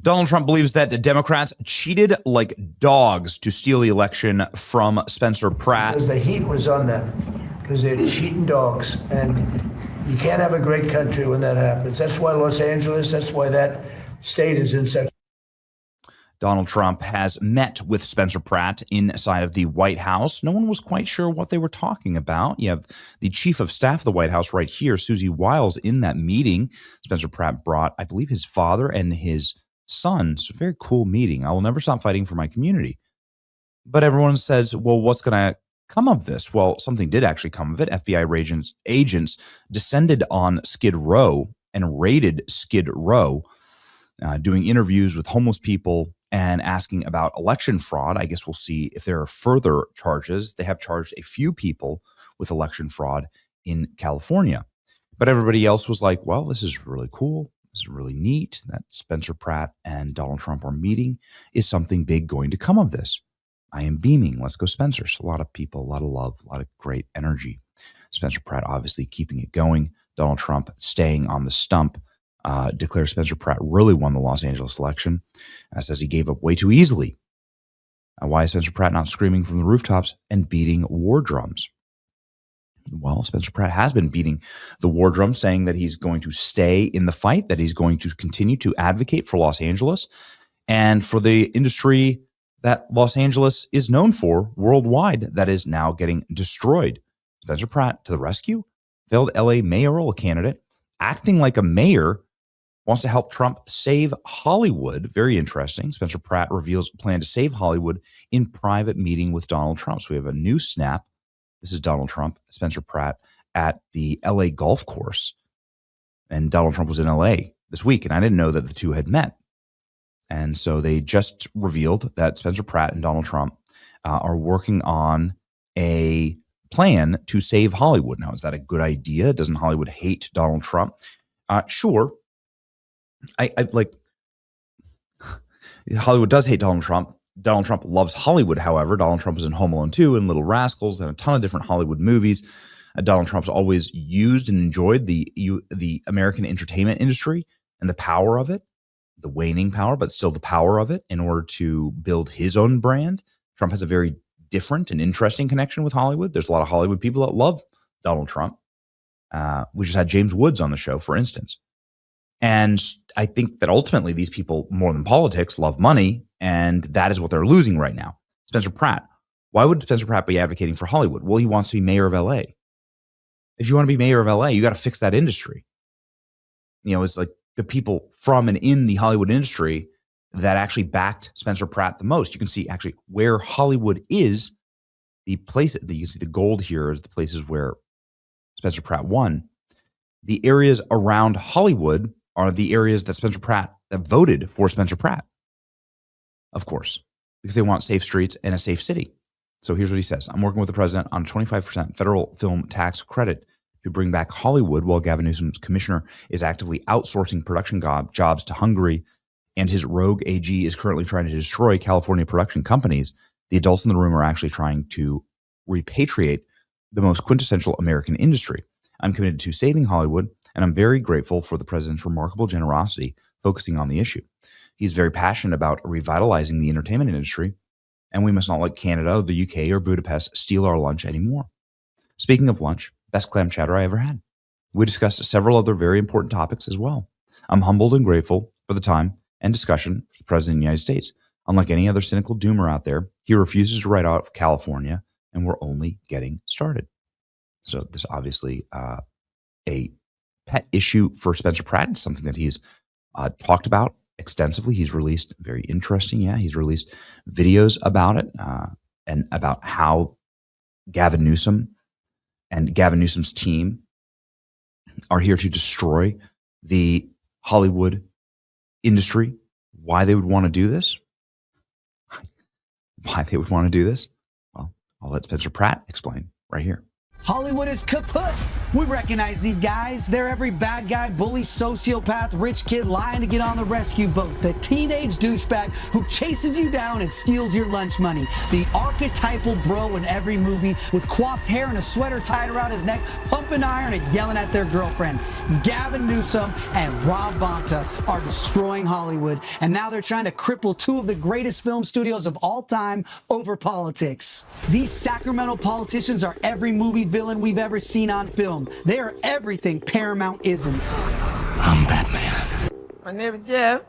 Donald Trump believes that Democrats cheated like dogs to steal the election from Spencer Pratt. Because the heat was on them, because they're cheating dogs. And you can't have a great country when that happens. That's why Los Angeles, that's why that state is in such. Donald Trump has met with Spencer Pratt inside of the White House. No one was quite sure what they were talking about. You have the chief of staff of the White House right here, Susie Wiles, in that meeting. Spencer Pratt brought, I believe, his father and his son. It's a very cool meeting. I will never stop fighting for my community. But everyone says, well, what's going to come of this? Well, something did actually come of it. FBI agents descended on Skid Row and raided Skid Row, doing interviews with homeless people and asking about election fraud. I guess we'll see if there are further charges. They have charged a few people with election fraud in California. But everybody else was like, well, this is really cool. This is really neat that Spencer Pratt and Donald Trump are meeting. Is something big going to come of this? I am beaming. Let's go, Spencer. So a lot of people, a lot of love, a lot of great energy. Spencer Pratt obviously keeping it going. Donald Trump staying on the stump. Declares Spencer Pratt really won the Los Angeles election. Says he gave up way too easily. Why is Spencer Pratt not screaming from the rooftops and beating war drums? Well, Spencer Pratt has been beating the war drum, saying that he's going to stay in the fight, that he's going to continue to advocate for Los Angeles and for the industry that Los Angeles is known for worldwide that is now getting destroyed. Spencer Pratt to the rescue, failed LA mayoral candidate, acting like a mayor, wants to help Trump save Hollywood. Very interesting. Spencer Pratt reveals plan to save Hollywood in private meeting with Donald Trump. So we have a new snap. This is Donald Trump, Spencer Pratt at the LA golf course. And Donald Trump was in LA this week, and I didn't know that the two had met. And so they just revealed that Spencer Pratt and Donald Trump are working on a plan to save Hollywood. Now, is that a good idea? Doesn't Hollywood hate Donald Trump? Sure. I like Hollywood does hate Donald Trump. Donald Trump loves Hollywood, however. Donald Trump was in Home Alone 2 and Little Rascals and a ton of different Hollywood movies. Donald Trump's always used and enjoyed the American entertainment industry and the power of it, the waning power, but still the power of it in order to build his own brand. Trump has a very different and interesting connection with Hollywood. There's a lot of Hollywood people that love Donald Trump. We just had James Woods on the show, for instance. And I think that ultimately these people, more than politics, love money, and that is what they're losing right now. Spencer Pratt. Why would Spencer Pratt be advocating for Hollywood? Well, he wants to be mayor of LA. If you want to be mayor of LA, you got to fix that industry. You know, it's like the people from and in the Hollywood industry that actually backed Spencer Pratt the most. You can see actually where Hollywood is, the place that you see the gold here is the places where Spencer Pratt won. The areas around Hollywood are the areas that Spencer Pratt that voted for Spencer Pratt, of course, because they want safe streets and a safe city. So here's what he says. I'm working with the president on a 25% federal film tax credit to bring back Hollywood while Gavin Newsom's commissioner is actively outsourcing production jobs to Hungary, and his rogue AG is currently trying to destroy California production companies. The adults in the room are actually trying to repatriate the most quintessential American industry. I'm committed to saving Hollywood, and I'm very grateful for the president's remarkable generosity focusing on the issue. He's very passionate about revitalizing the entertainment industry, and we must not let Canada, the UK, or Budapest steal our lunch anymore. Speaking of lunch, best clam chowder I ever had. We discussed several other very important topics as well. I'm humbled and grateful for the time and discussion with the President of the United States. Unlike any other cynical doomer out there, he refuses to write out California, and we're only getting started. So this obviously a pet issue for Spencer Pratt. It's something that he's talked about extensively. He's released very interesting. Yeah, he's released videos about it and about how Gavin Newsom and Gavin Newsom's team are here to destroy the Hollywood industry. Why they would want to do this? Why they would want to do this? Well, I'll let Spencer Pratt explain right here. Hollywood is kaput. We recognize these guys. They're every bad guy, bully, sociopath, rich kid lying to get on the rescue boat. The teenage douchebag who chases you down and steals your lunch money. The archetypal bro in every movie with coiffed hair and a sweater tied around his neck, pumping iron and yelling at their girlfriend. Gavin Newsom and Rob Bonta are destroying Hollywood, and now they're trying to cripple two of the greatest film studios of all time over politics. These Sacramento politicians are every movie villain we've ever seen on film. They are everything Paramount isn't. I'm Batman. My name is Jeff.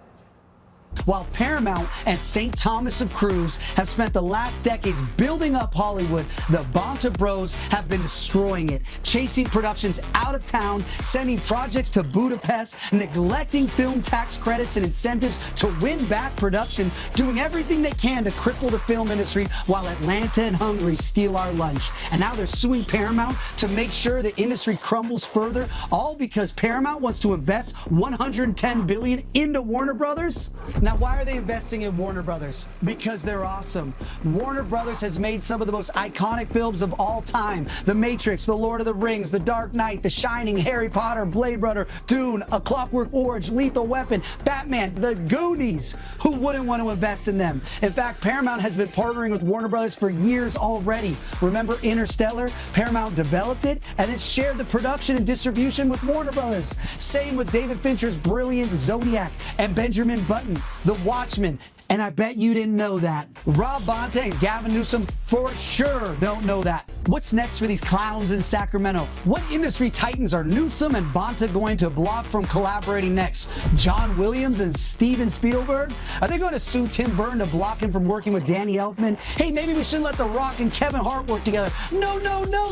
While Paramount and St. Thomas of Cruz have spent the last decades building up Hollywood, the Bonta Bros have been destroying it, chasing productions out of town, sending projects to Budapest, neglecting film tax credits and incentives to win back production, doing everything they can to cripple the film industry while Atlanta and Hungary steal our lunch. And now they're suing Paramount to make sure the industry crumbles further, all because Paramount wants to invest $110 billion into Warner Brothers? Now, why are they investing in Warner Brothers? Because they're awesome. Warner Brothers has made some of the most iconic films of all time. The Matrix, The Lord of the Rings, The Dark Knight, The Shining, Harry Potter, Blade Runner, Dune, A Clockwork Orange, Lethal Weapon, Batman, The Goonies. Who wouldn't want to invest in them? In fact, Paramount has been partnering with Warner Brothers for years already. Remember Interstellar? Paramount developed it and then shared the production and distribution with Warner Brothers. Same with David Fincher's brilliant Zodiac and Benjamin Button, The Watchmen, and I bet you didn't know that. Rob Bonta and Gavin Newsom for sure don't know that. What's next for these clowns in Sacramento? What industry titans are Newsom and Bonta going to block from collaborating next? John Williams and Steven Spielberg? Are they going to sue Tim Burton to block him from working with Danny Elfman? Hey, maybe we shouldn't let The Rock and Kevin Hart work together. No,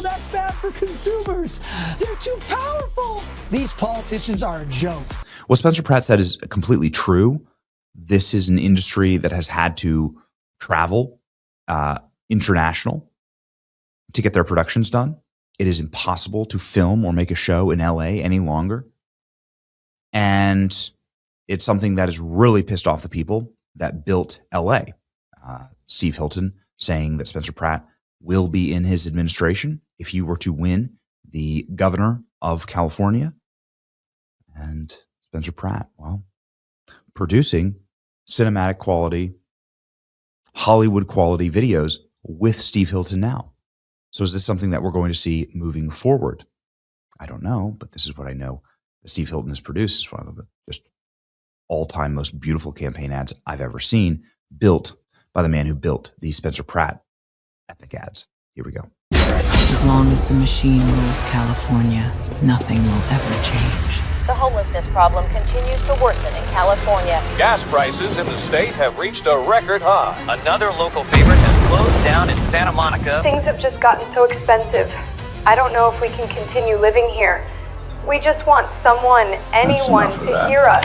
that's bad for consumers. They're too powerful. These politicians are a joke. What Spencer Pratt said is completely true. This is an industry that has had to travel international to get their productions done. It is impossible to film or make a show in LA any longer. And it's something that has really pissed off the people that built LA. Steve Hilton saying that Spencer Pratt will be in his administration if he were to win the governor of California. And Spencer Pratt, well, producing cinematic quality, Hollywood quality videos with Steve Hilton now. So is this something that we're going to see moving forward? I don't know, but this is what I know that Steve Hilton has produced. It's one of the just all-time most beautiful campaign ads I've ever seen, built by the man who built these Spencer Pratt epic ads. Here we go. As long as the machine rules California, nothing will ever change. The homelessness problem continues to worsen in California. Gas prices in the state have reached a record high. Another local favorite has closed down in Santa Monica. Things have just gotten so expensive. I don't know if we can continue living here. We just want someone, anyone, to hear us.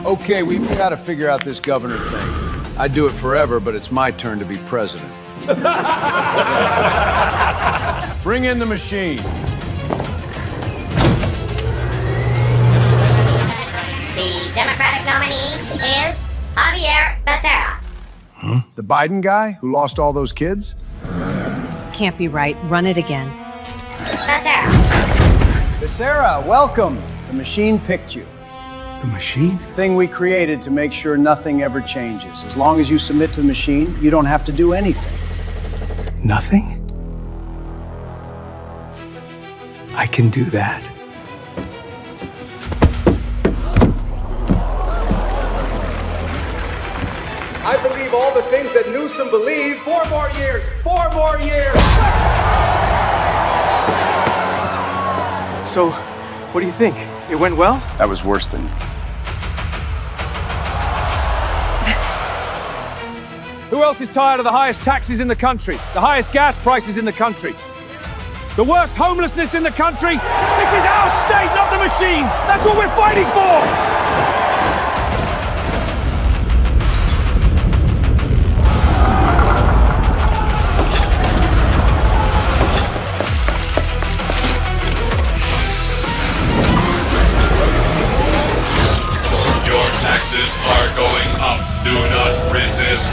Okay, we've got to figure out this governor thing. I'd do it forever, but it's my turn to be president. Bring in the machine. The Democratic nominee is Javier Becerra. Huh? The Biden guy who lost all those kids? Can't be right. Run it again. Becerra. Becerra, welcome. The machine picked you. The machine? Thing we created to make sure nothing ever changes. As long as you submit to the machine, you don't have to do anything. Nothing? I can do that. I believe all the things that Newsom believed. 4 more years! 4 more years! So, what do you think? It went well? That was worse than... Who else is tired of the highest taxes in the country? The highest gas prices in the country? The worst homelessness in the country? This is our state, not the machines! That's what we're fighting for! Taxes are going up. Do not resist.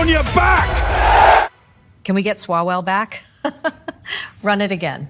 on your back! Can we get Swalwell back? Run it again.